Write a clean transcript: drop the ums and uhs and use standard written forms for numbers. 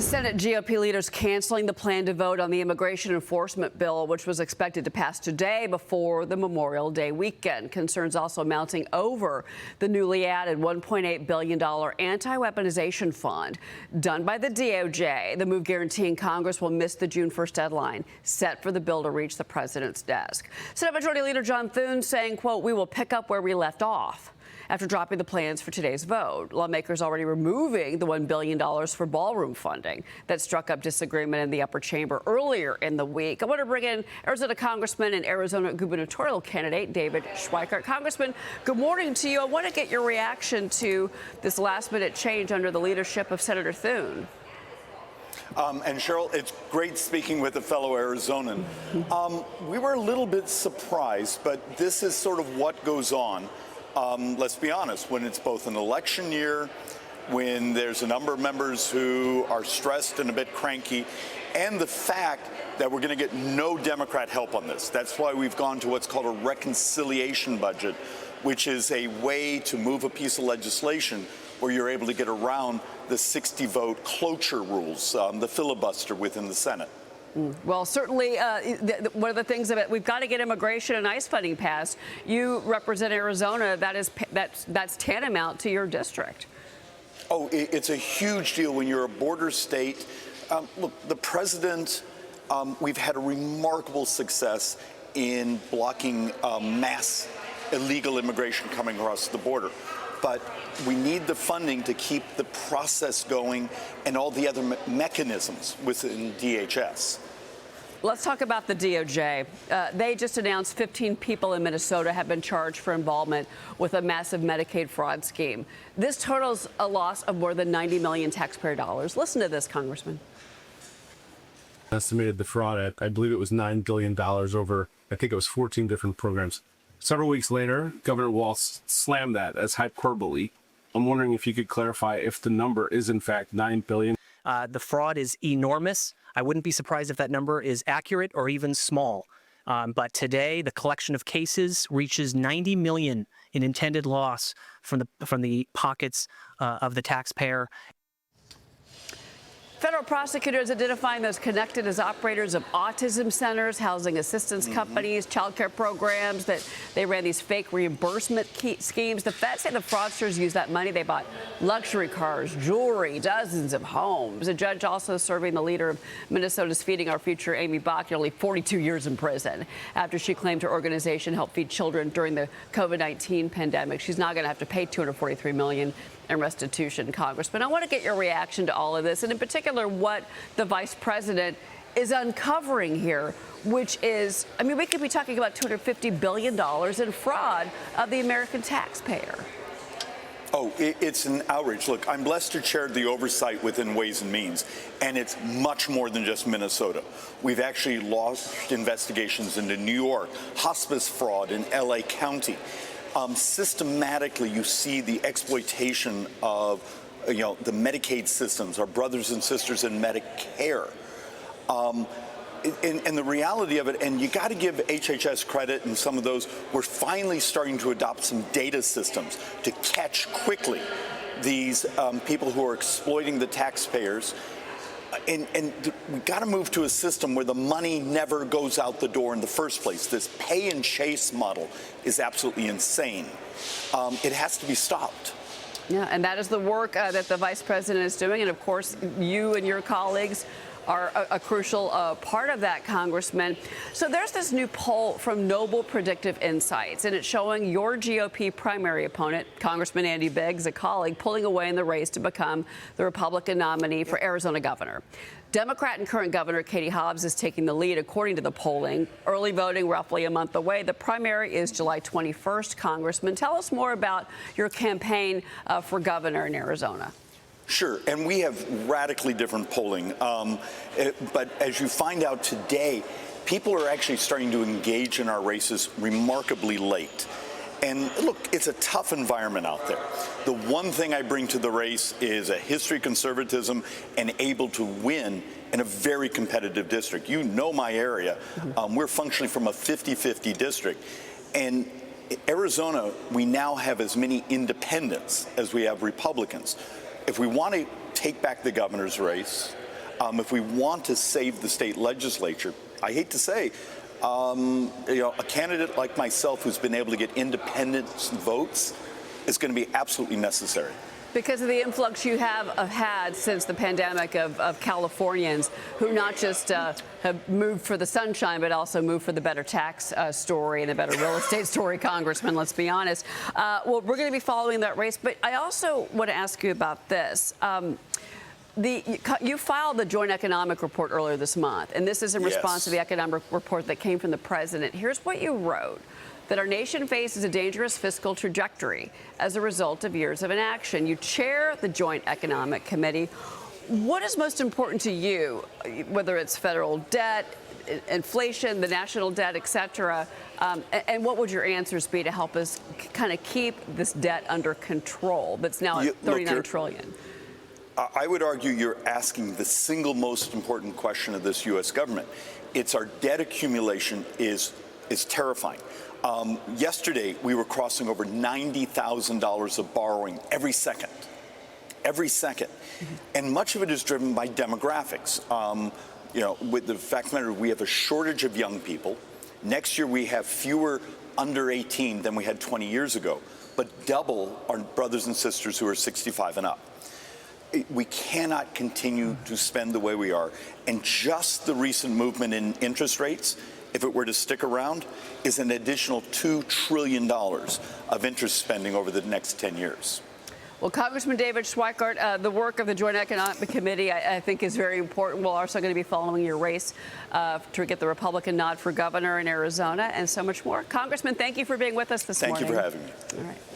Senate GOP leaders canceling the plan to vote on the immigration enforcement bill, which was expected to pass today before the Memorial Day weekend. Concerns also mounting over the newly added $1.8 billion anti-weaponization fund done by the DOJ. The move guaranteeing Congress will miss the June 1st deadline set for the bill to reach the president's desk. Senate Majority Leader John Thune saying, quote, "We will pick up where we left off." After dropping the plans for today's vote, lawmakers already removing the $1 billion for ballroom funding that struck up disagreement in the upper chamber earlier in the week. I want to bring in Arizona Congressman and Arizona gubernatorial candidate David Schweikert. Congressman, good morning to you. I want to get your reaction to this last-minute change under the leadership of Senator Thune. And Cheryl, it's great speaking with a fellow Arizonan. We were a little bit surprised, but this is sort of what goes on. Let's be honest, when it's both an election year, when there's a number of members who are stressed and a bit cranky, and the fact that we're going to get no Democrat help on this. That's why we've gone to what's called a reconciliation budget, which is a way to move a piece of legislation where you're able to get around the 60-vote cloture rules, the filibuster within the Senate. Well, certainly one of the things that we've got to get immigration and ICE funding passed. You represent Arizona. That's tantamount to your district. Oh, it's a huge deal when you're a border state. Look, the president, we've had a remarkable success in blocking mass illegal immigration coming across the border. But we need the funding to keep the process going and all the other mechanisms within DHS. Let's talk about the DOJ. They just announced 15 people in Minnesota have been charged for involvement with a massive Medicaid fraud scheme. This totals a loss of more than 90 million taxpayer dollars. Listen to this, Congressman. Estimated the fraud at, I believe it was $9 billion over, I think it was 14 different programs. Several weeks later, Governor Walz slammed that as hyperbole. I'm wondering if you could clarify if the number is in fact $9 billion. The fraud is enormous. I wouldn't be surprised if that number is accurate or even small. But today, the collection of cases reaches 90 million in intended loss from the pockets of the taxpayer. Federal prosecutors identifying those connected as operators of autism centers, housing assistance companies, child care programs, that they ran these fake reimbursement schemes. The feds say the fraudsters used that money. They bought luxury cars, jewelry, dozens of homes. A judge also serving the leader of Minnesota's Feeding Our Future, Amy Bach, nearly 42 years in prison after she claimed her organization helped feed children during the COVID-19 pandemic. She's now going to have to pay $243 million in restitution, Congressman. I want to get your reaction to all of this, and in particular what the vice president is uncovering here, which is, I mean, we could be talking about $250 billion in fraud of the American taxpayer. Oh, it's an outrage. Look, I'm blessed to chair the oversight within Ways and Means, and it's much more than just Minnesota. We've actually launched investigations into New York, hospice fraud in LA County. Systematically, you see the exploitation of, the Medicaid systems, our brothers and sisters in Medicare. And the reality of it, and you got to give HHS credit and some of those, we're finally starting to adopt some data systems to catch quickly these people who are exploiting the taxpayers. And we've got to move to a system where the money never goes out the door in the first place. This pay and chase model is absolutely insane. It has to be stopped. Yeah, and that is the work that the vice president is doing. And of course, you and your colleagues are a crucial part of that, Congressman. So there's this new poll from Noble Predictive Insights, and it's showing your GOP primary opponent, Congressman Andy Biggs, a colleague, pulling away in the race to become the Republican nominee for Arizona governor. Democrat and current governor Katie Hobbs is taking the lead, according to the polling. Early voting roughly a month away. The primary is July 21st. Congressman, tell us more about your campaign for governor in Arizona. Sure, and we have radically different polling, but as you find out today, people are actually starting to engage in our races remarkably late. And look, it's a tough environment out there. The one thing I bring to the race is a history of conservatism and able to win in a very competitive district. You know my area. We're functionally from a 50-50 district. And Arizona, we now have as many independents as we have Republicans. If we want to take back the governor's race, If we want to save the state legislature, I hate to say, a candidate like myself who's been able to get independent votes is going to be absolutely necessary. Because of the influx you have had since the pandemic of Californians who not just have moved for the sunshine, but also moved for the better tax story and the better real estate story, Congressman, let's be honest. Well, we're going to be following that race, but I also want to ask you about this. You filed the Joint Economic Report earlier this month, and this is in response to the economic report that came from the president. Here's what you wrote: that our nation faces a dangerous fiscal trajectory as a result of years of inaction. You chair the Joint Economic Committee. What is most important to you, whether it's federal debt, inflation, the national debt, et cetera, and what would your answers be to help us kind of keep this debt under control that's now at $39 trillion? I would argue you're asking the single most important question of this U.S. government. It's our debt accumulation is terrifying. Yesterday, we were crossing over $90,000 of borrowing every second. And much of it is driven by demographics. With the fact of the matter, we have a shortage of young people. Next year, we have fewer under 18 than we had 20 years ago, but double our brothers and sisters who are 65 and up. We cannot continue to spend the way we are. And just the recent movement in interest rates, if it were to stick around, is an additional $2 trillion of interest spending over the next 10 years. Well, Congressman David Schweikert, the work of the Joint Economic Committee, I think, is very important. We're also going to be following your race to get the Republican nod for governor in Arizona and so much more. Congressman, thank you for being with us this morning. Thank you for having me. All right.